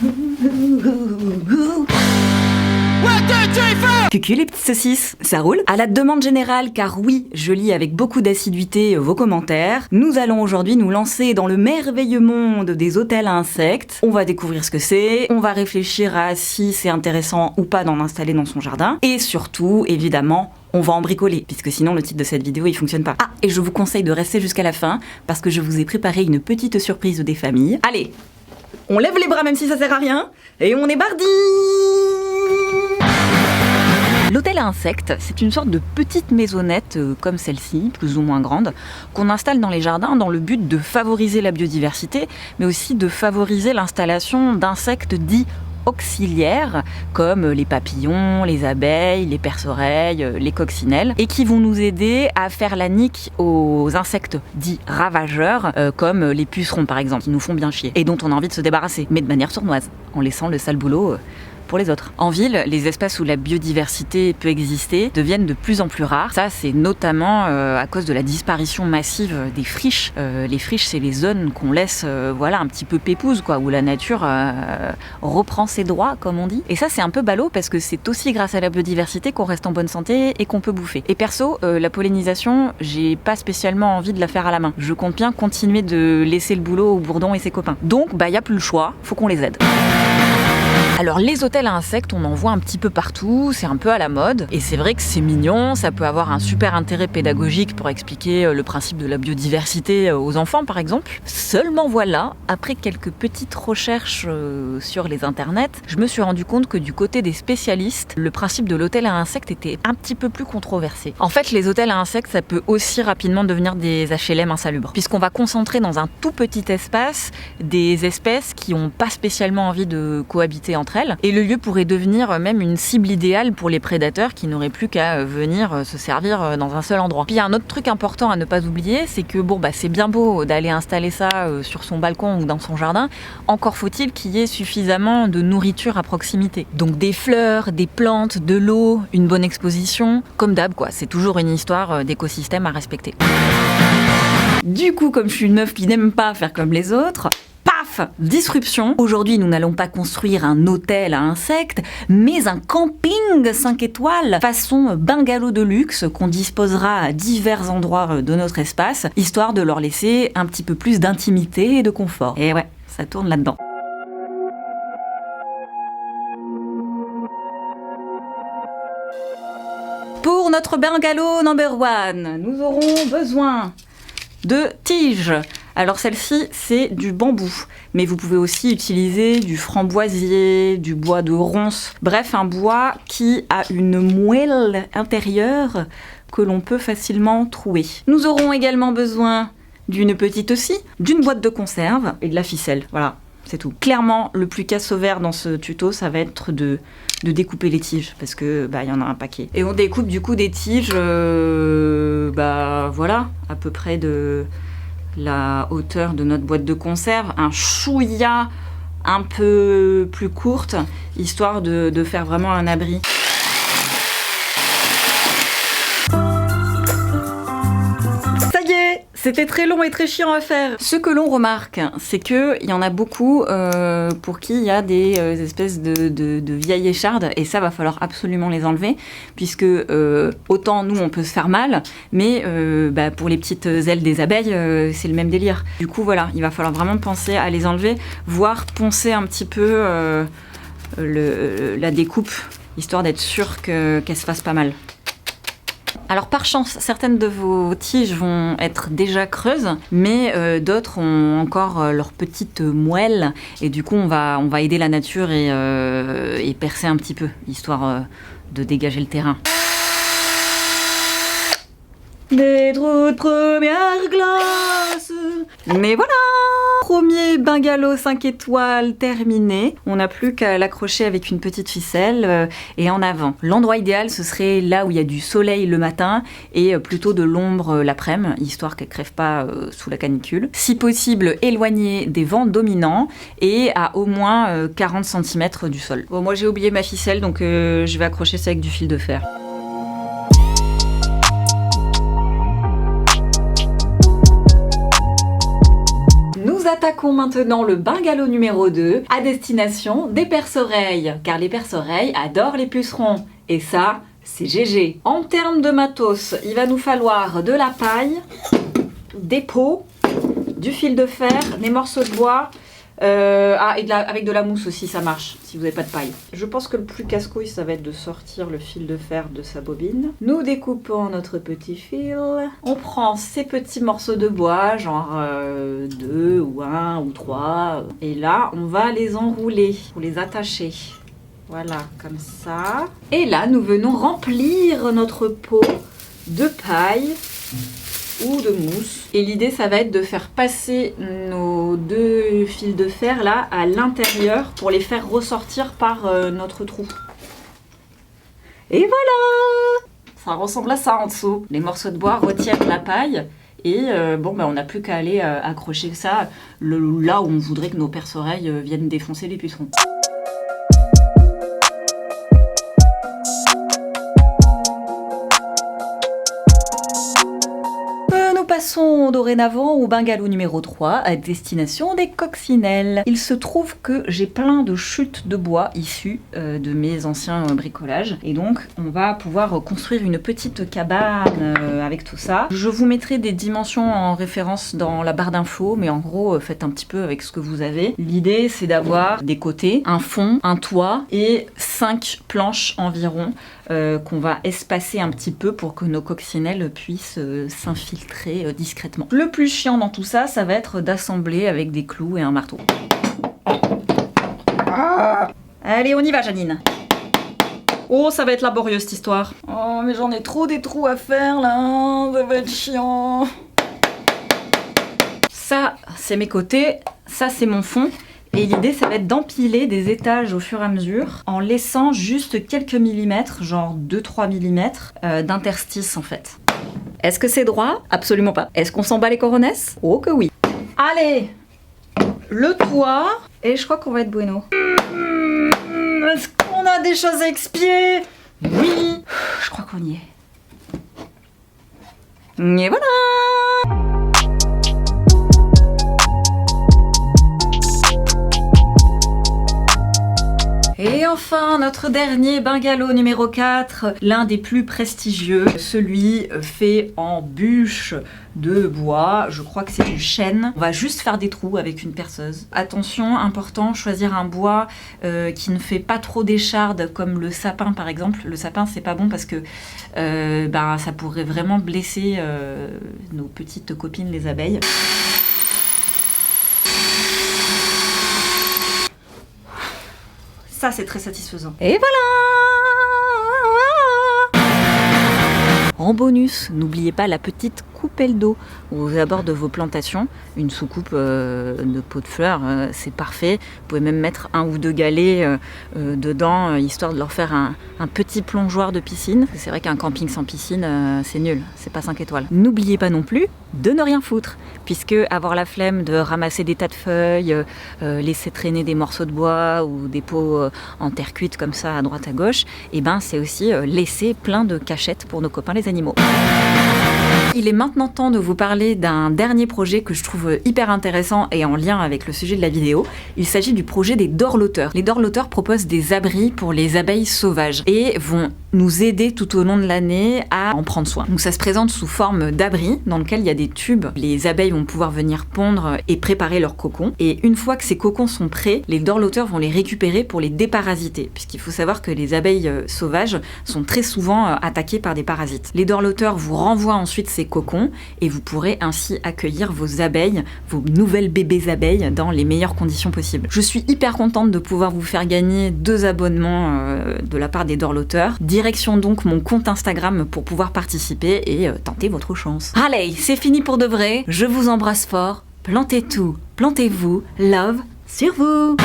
Coucou les petites saucisses, ça roule? À la demande générale, car oui, je lis avec beaucoup d'assiduité vos commentaires, nous allons aujourd'hui nous lancer dans le merveilleux monde des hôtels à insectes. On va découvrir ce que c'est, on va réfléchir à si c'est intéressant ou pas d'en installer dans son jardin, et surtout, évidemment, on va en bricoler, puisque sinon le titre de cette vidéo il fonctionne pas. Ah, et je vous conseille de rester jusqu'à la fin, parce que je vous ai préparé une petite surprise des familles. Allez, on lève les bras même si ça sert à rien, et on est bardi! L'hôtel à insectes, c'est une sorte de petite maisonnette comme celle-ci, plus ou moins grande, qu'on installe dans les jardins dans le but de favoriser la biodiversité, mais aussi de favoriser l'installation d'insectes dits auxiliaires, comme les papillons, les abeilles, les perce-oreilles, les coccinelles, et qui vont nous aider à faire la nique aux insectes dits ravageurs, comme les pucerons par exemple, qui nous font bien chier, et dont on a envie de se débarrasser, mais de manière sournoise, en laissant le sale boulot pour les autres. En ville, les espaces où la biodiversité peut exister deviennent de plus en plus rares. Ça, c'est notamment à cause de la disparition massive des friches. Les friches, c'est les zones qu'on laisse voilà, un petit peu pépouze, quoi, où la nature reprend ses droits, comme on dit. Et ça, c'est un peu ballot parce que c'est aussi grâce à la biodiversité qu'on reste en bonne santé et qu'on peut bouffer. Et perso, la pollinisation, j'ai pas spécialement envie de la faire à la main. Je compte bien continuer de laisser le boulot au bourdon et ses copains. Donc, y a plus le choix, faut qu'on les aide. Alors les hôtels à insectes, on en voit un petit peu partout, c'est un peu à la mode, et c'est vrai que c'est mignon, ça peut avoir un super intérêt pédagogique pour expliquer le principe de la biodiversité aux enfants par exemple. Seulement voilà, après quelques petites recherches sur les internets, je me suis rendu compte que du côté des spécialistes, le principe de l'hôtel à insectes était un petit peu plus controversé. En fait, les hôtels à insectes, ça peut aussi rapidement devenir des HLM insalubres, puisqu'on va concentrer dans un tout petit espace des espèces qui n'ont pas spécialement envie de cohabiter entre elles, et le lieu pourrait devenir même une cible idéale pour les prédateurs qui n'auraient plus qu'à venir se servir dans un seul endroit. Puis il y a un autre truc important à ne pas oublier, c'est que c'est bien beau d'aller installer ça sur son balcon ou dans son jardin, encore faut-il qu'il y ait suffisamment de nourriture à proximité. Donc des fleurs, des plantes, de l'eau, une bonne exposition, comme d'hab quoi, c'est toujours une histoire d'écosystème à respecter. Du coup, comme je suis une meuf qui n'aime pas faire comme les autres, disruption. Aujourd'hui, nous n'allons pas construire un hôtel à insectes, mais un camping 5 étoiles façon bungalow de luxe qu'on disposera à divers endroits de notre espace, histoire de leur laisser un petit peu plus d'intimité et de confort. Et ouais, ça tourne là-dedans. Pour notre bungalow number 1, nous aurons besoin de tiges. Alors celle-ci, c'est du bambou, mais vous pouvez aussi utiliser du framboisier, du bois de ronce, bref, un bois qui a une moelle intérieure que l'on peut facilement trouer. Nous aurons également besoin d'une petite scie, d'une boîte de conserve et de la ficelle, voilà. C'est tout. Clairement, le plus casse au vert dans ce tuto, ça va être de découper les tiges, parce que y en a un paquet. Et on découpe du coup des tiges, voilà, à peu près de la hauteur de notre boîte de conserve, un chouïa un peu plus courte, histoire de faire vraiment un abri. C'était très long et très chiant à faire. Ce que l'on remarque, c'est qu'il y en a beaucoup pour qui il y a des espèces de vieilles échardes, et ça va falloir absolument les enlever, puisque autant nous on peut se faire mal, mais pour les petites ailes des abeilles, c'est le même délire. Du coup voilà, il va falloir vraiment penser à les enlever, voire poncer un petit peu la découpe, histoire d'être sûr qu'elle se fasse pas mal. Alors par chance, certaines de vos tiges vont être déjà creuses, mais d'autres ont encore leur petite moelle, et du coup on va aider la nature et percer un petit peu, histoire de dégager le terrain. Des trous de première glace. Mais voilà, premier bungalow 5 étoiles terminé. On n'a plus qu'à l'accrocher avec une petite ficelle et en avant. L'endroit idéal, ce serait là où il y a du soleil le matin et plutôt de l'ombre l'après-midi, histoire qu'elle ne crève pas sous la canicule. Si possible, éloigné des vents dominants et à au moins 40 cm du sol. Bon, moi j'ai oublié ma ficelle, donc je vais accrocher ça avec du fil de fer. Nous attaquons maintenant le bungalow numéro 2 à destination des perce-oreilles, car les perce-oreilles adorent les pucerons. Et ça, c'est GG. En termes de matos, il va nous falloir de la paille, des pots, du fil de fer, des morceaux de bois, avec de la mousse aussi, ça marche, si vous n'avez pas de paille. Je pense que le plus casse-couille, ça va être de sortir le fil de fer de sa bobine. Nous découpons notre petit fil. On prend ces petits morceaux de bois, genre 2 ou 1 ou 3. Et là, on va les enrouler, pour les attacher. Voilà, comme ça. Et là, nous venons remplir notre pot de paille ou de mousse. Et l'idée, ça va être de faire passer nos 2 fils de fer là à l'intérieur pour les faire ressortir par notre trou. Et voilà! Ça ressemble à ça en dessous. Les morceaux de bois retiennent la paille. Et on n'a plus qu'à aller accrocher ça là où on voudrait que nos perce-oreilles viennent défoncer les pucerons. Passons dorénavant au bungalow numéro 3 à destination des coccinelles. Il se trouve que j'ai plein de chutes de bois issues de mes anciens bricolages et donc on va pouvoir construire une petite cabane avec tout ça. Je vous mettrai des dimensions en référence dans la barre d'infos, mais en gros faites un petit peu avec ce que vous avez. L'idée c'est d'avoir des côtés, un fond, un toit et 5 planches environ qu'on va espacer un petit peu pour que nos coccinelles puissent s'infiltrer discrètement. Le plus chiant dans tout ça, ça va être d'assembler avec des clous et un marteau. Allez, on y va, Janine. Oh, ça va être laborieux cette histoire. Oh, mais j'en ai trop des trous à faire là, ça va être chiant. Ça, c'est mes côtés, ça, c'est mon fond. Et l'idée, ça va être d'empiler des étages au fur et à mesure en laissant juste quelques millimètres, genre 2-3 millimètres d'interstice en fait. Est-ce que c'est droit? Absolument pas. Est-ce qu'on s'en bat les coronesses? Oh que oui. Allez, le toit, et je crois qu'on va être bueno. Est-ce qu'on a des choses à expier? Oui. Je crois qu'on y est. Et voilà. Et enfin, notre dernier bungalow numéro 4, l'un des plus prestigieux, celui fait en bûche de bois, je crois que c'est du chêne. On va juste faire des trous avec une perceuse. Attention, important, choisir un bois qui ne fait pas trop d'échardes comme le sapin par exemple. Le sapin c'est pas bon parce que ça pourrait vraiment blesser nos petites copines les abeilles. Ça, c'est très satisfaisant. Et voilà! En bonus, n'oubliez pas la petite coupelle d'eau aux abords de vos plantations. Une soucoupe de pot de fleurs, c'est parfait. Vous pouvez même mettre 1 ou 2 galets dedans, histoire de leur faire un petit plongeoir de piscine. C'est vrai qu'un camping sans piscine, c'est nul, c'est pas 5 étoiles. N'oubliez pas non plus de ne rien foutre, puisque avoir la flemme de ramasser des tas de feuilles, laisser traîner des morceaux de bois ou des pots en terre cuite comme ça à droite à gauche, et c'est aussi laisser plein de cachettes pour nos copains les animaux. Il est maintenant temps de vous parler d'un dernier projet que je trouve hyper intéressant et en lien avec le sujet de la vidéo. Il s'agit du projet des dorloteurs. Les dorloteurs proposent des abris pour les abeilles sauvages et vont nous aider tout au long de l'année à en prendre soin. Donc ça se présente sous forme d'abri dans lequel il y a des tubes. Les abeilles vont pouvoir venir pondre et préparer leurs cocons. Et une fois que ces cocons sont prêts, les dorloteurs vont les récupérer pour les déparasiter, puisqu'il faut savoir que les abeilles sauvages sont très souvent attaquées par des parasites. Les dorloteurs vous renvoient ensuite ces cocons et vous pourrez ainsi accueillir vos abeilles, vos nouvelles bébés abeilles dans les meilleures conditions possibles. Je suis hyper contente de pouvoir vous faire gagner 2 abonnements de la part des dorloteurs. Direction donc mon compte Instagram pour pouvoir participer et tenter votre chance. Allez, c'est fini pour de vrai, je vous embrasse fort, plantez tout, plantez-vous, love sur vous.